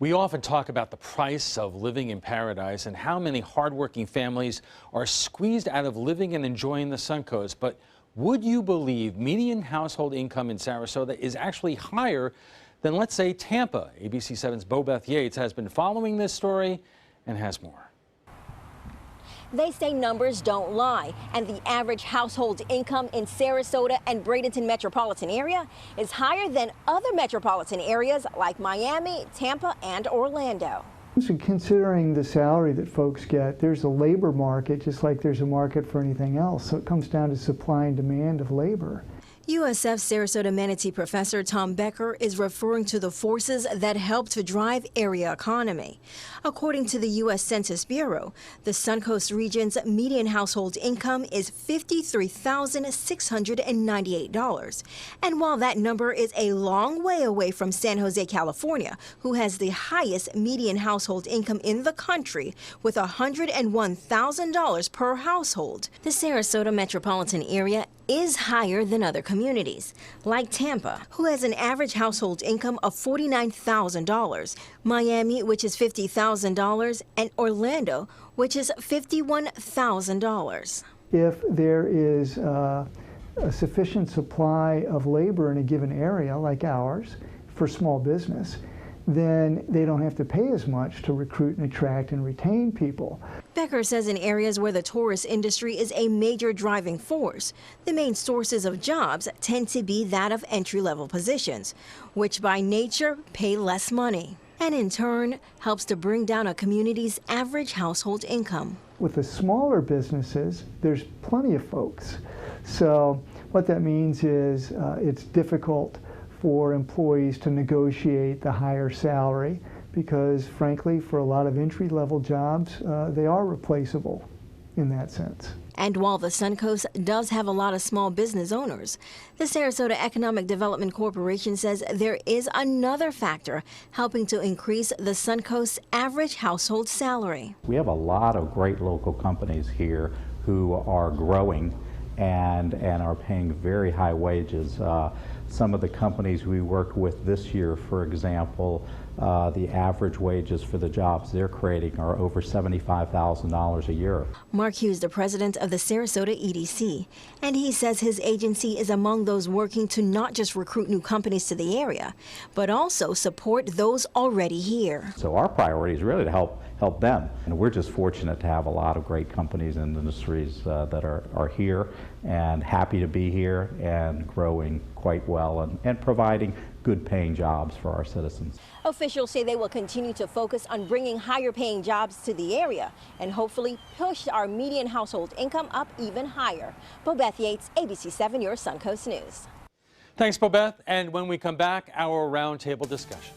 We often talk about the price of living in paradise and how many hardworking families are squeezed out of living and enjoying the Suncoast. But would you believe median household income in Sarasota is actually higher than, let's say, Tampa? ABC 7's Bobeth Yates has been following this story and has more. They say numbers don't lie, and the average household income in Sarasota and Bradenton metropolitan area is higher than other metropolitan areas like Miami, Tampa, and Orlando. So considering the salary that folks get, there's a labor market just like there's a market for anything else. So it comes down to supply and demand of labor. USF Sarasota Manatee professor Tom Becker is referring to the forces that help to drive area economy. According to the U.S. Census Bureau, the Suncoast region's median household income is $53,698. And while that number is a long way away from San Jose, California, who has the highest median household income in the country with $101,000 per household, the Sarasota metropolitan area is higher than other communities, like Tampa, who has an average household income of $49,000, Miami, which is $50,000, and Orlando, which is $51,000. If there is a sufficient supply of labor in a given area, like ours, for small business, then they don't have to pay as much to recruit and attract and retain people. Becker says in areas where the tourist industry is a major driving force, the main sources of jobs tend to be that of entry-level positions, which by nature pay less money, and in turn helps to bring down a community's average household income. With the smaller businesses, there's plenty of folks. So what that means is it's difficult for employees to negotiate the higher salary because, frankly, for a lot of entry-level jobs, they are replaceable in that sense. And while the Suncoast does have a lot of small business owners, the Sarasota Economic Development Corporation says there is another factor helping to increase the Suncoast's average household salary. We have a lot of great local companies here who are growing and are paying very high wages. Some of the companies we worked with this year, for example, the average wages for the jobs they're creating are over $75,000 a year. Mark Hughes, the president of the Sarasota EDC, and he says his agency is among those working to not just recruit new companies to the area, but also support those already here. So our priority is really to help them. And we're just fortunate to have a lot of great companies and industries that are here and happy to be here and growing quite well and providing good paying jobs for our citizens. Officials say they will continue to focus on bringing higher paying jobs to the area and hopefully push our median household income up even higher. Bobeth Yates, ABC 7, your Suncoast News. Thanks, Bobeth. And when we come back, our roundtable discussion.